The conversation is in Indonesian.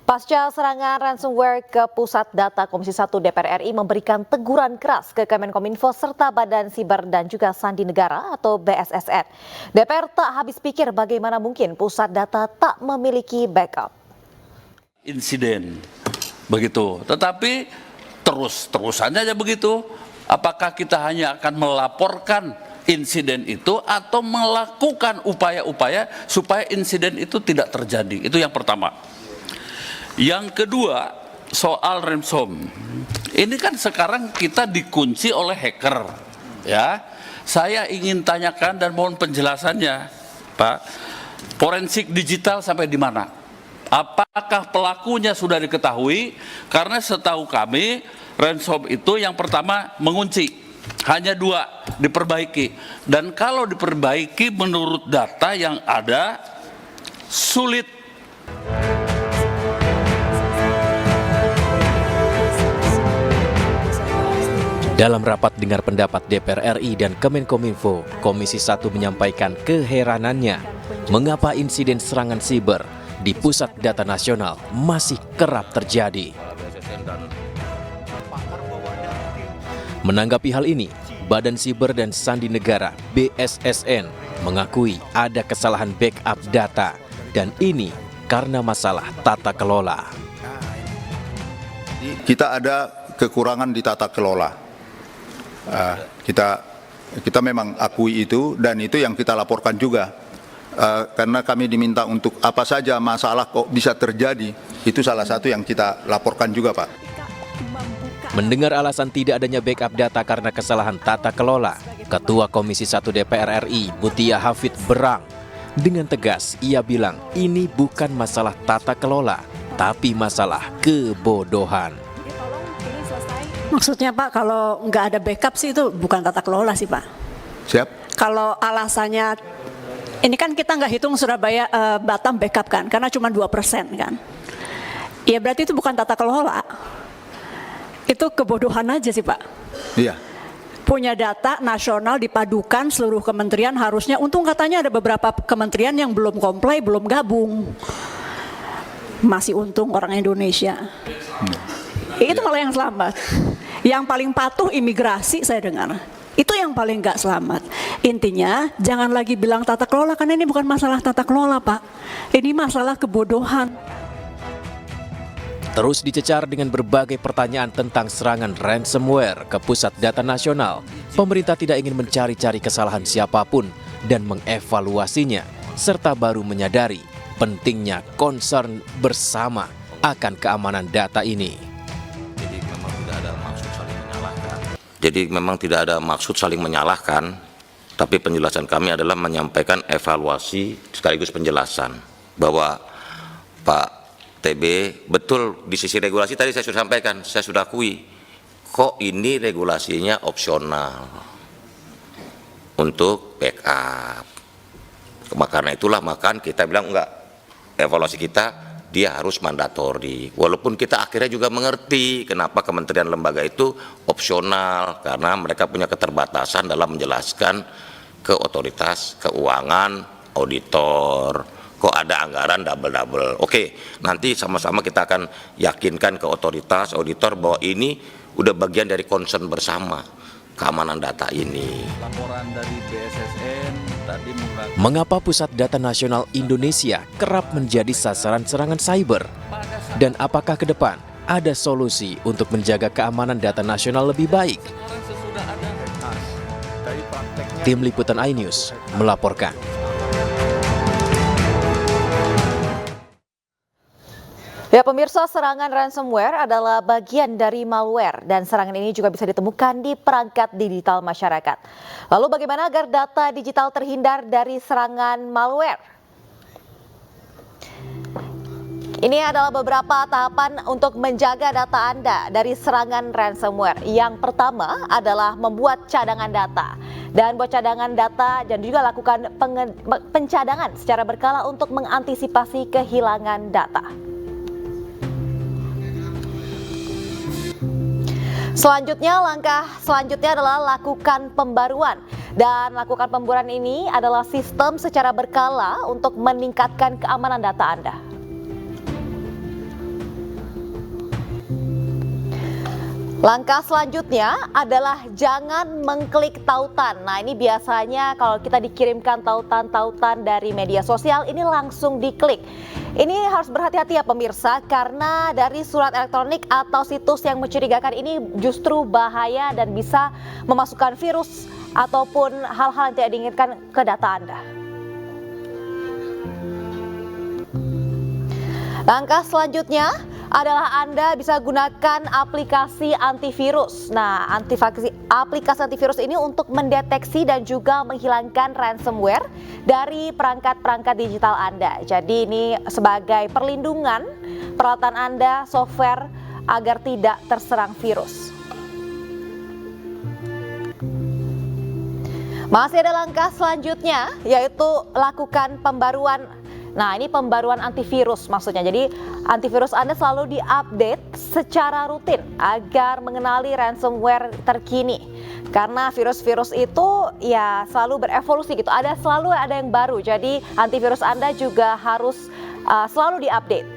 Pasca serangan ransomware ke Pusat Data Komisi 1 DPR RI memberikan teguran keras ke Kemenkominfo serta Badan Siber dan juga Sandi Negara atau BSSN. DPR tak habis pikir bagaimana mungkin Pusat Data tak memiliki backup. Insiden begitu, tetapi terus-terusannya aja begitu. Apakah kita hanya akan melaporkan insiden itu atau melakukan upaya-upaya supaya insiden itu tidak terjadi? Itu yang pertama. Yang kedua, soal ransom. Ini kan sekarang kita dikunci oleh hacker, ya. Saya ingin tanyakan dan mohon penjelasannya, Pak. Forensik digital sampai di mana? Apakah pelakunya sudah diketahui? Karena setahu kami, ransom itu yang pertama mengunci, hanya 2 diperbaiki. Dan kalau diperbaiki menurut data yang ada, sulit. Dalam rapat dengar pendapat DPR RI dan Kemenkominfo, Komisi 1 menyampaikan keheranannya mengapa insiden serangan siber di Pusat Data Nasional masih kerap terjadi. Menanggapi hal ini, Badan Siber dan Sandi Negara (BSSN) mengakui ada kesalahan backup data dan ini karena masalah tata kelola. Kita ada kekurangan di tata kelola. Kita memang akui itu dan itu yang kita laporkan juga karena kami diminta untuk apa saja masalah kok bisa terjadi, itu salah satu yang kita laporkan juga, Pak. Mendengar alasan tidak adanya backup data karena kesalahan tata kelola, Ketua Komisi 1 DPR RI Mutia Hafid berang. Dengan tegas ia bilang ini bukan masalah tata kelola tapi masalah kebodohan. Maksudnya Pak, kalau nggak ada backup sih itu bukan tata kelola sih Pak. Siap? Kalau alasannya, ini kan kita nggak hitung Surabaya Batam backup kan, karena cuma 2% kan. Ya berarti itu bukan tata kelola. Itu kebodohan aja sih Pak. Iya. Punya data nasional dipadukan seluruh kementerian harusnya, untung katanya ada beberapa kementerian yang belum comply, belum gabung. Masih untung orang Indonesia. Itu malah yang selamat. Yang paling patuh imigrasi saya dengar. Itu yang paling nggak selamat. Intinya jangan lagi bilang tata kelola karena ini bukan masalah tata kelola Pak. Ini masalah kebodohan. Terus dicecar dengan berbagai pertanyaan tentang serangan ransomware ke Pusat Data Nasional. Pemerintah tidak ingin mencari-cari kesalahan siapapun dan mengevaluasinya, serta baru menyadari pentingnya concern bersama akan keamanan data ini. Jadi memang tidak ada maksud saling menyalahkan, tapi penjelasan kami adalah menyampaikan evaluasi sekaligus penjelasan bahwa Pak TB betul di sisi regulasi tadi saya sudah sampaikan, saya sudah akui kok ini regulasinya opsional untuk backup. Karena itulah maka kita bilang enggak, evaluasi kita dia harus mandatori. Walaupun kita akhirnya juga mengerti kenapa kementerian lembaga itu opsional, karena mereka punya keterbatasan dalam menjelaskan ke otoritas keuangan, auditor, kok ada anggaran double-double. Oke, nanti sama-sama kita akan yakinkan ke otoritas, auditor bahwa ini udah bagian dari concern bersama keamanan data ini. Laporan dari BSSN tadi Mengapa Pusat Data Nasional Indonesia kerap menjadi sasaran serangan cyber? Dan apakah ke depan ada solusi untuk menjaga keamanan data nasional lebih baik? Tim Liputan iNews melaporkan. Ya pemirsa, serangan ransomware adalah bagian dari malware dan serangan ini juga bisa ditemukan di perangkat digital masyarakat. Lalu bagaimana agar data digital terhindar dari serangan malware? Ini adalah beberapa tahapan untuk menjaga data Anda dari serangan ransomware. Yang pertama adalah membuat cadangan data. Dan buat cadangan data dan juga lakukan pencadangan secara berkala untuk mengantisipasi kehilangan data. Selanjutnya, langkah selanjutnya adalah lakukan pembaruan. Dan lakukan pembaruan ini adalah sistem secara berkala untuk meningkatkan keamanan data Anda. Langkah selanjutnya adalah jangan mengklik tautan. Nah, ini biasanya kalau kita dikirimkan tautan-tautan dari media sosial, ini langsung diklik. Ini harus berhati-hati ya pemirsa, karena dari surat elektronik atau situs yang mencurigakan ini justru bahaya dan bisa memasukkan virus ataupun hal-hal yang tidak diinginkan ke data Anda. Langkah selanjutnya adalah Anda bisa gunakan aplikasi antivirus. Nah, aplikasi antivirus ini untuk mendeteksi dan juga menghilangkan ransomware dari perangkat-perangkat digital Anda. Jadi ini sebagai perlindungan peralatan Anda, software agar tidak terserang virus. Masih ada langkah selanjutnya, yaitu lakukan pembaruan. Nah, ini pembaruan antivirus maksudnya. Jadi antivirus Anda selalu diupdate secara rutin agar mengenali ransomware terkini. Karena virus-virus itu ya selalu berevolusi gitu. Selalu ada yang baru. Jadi antivirus Anda juga harus selalu diupdate.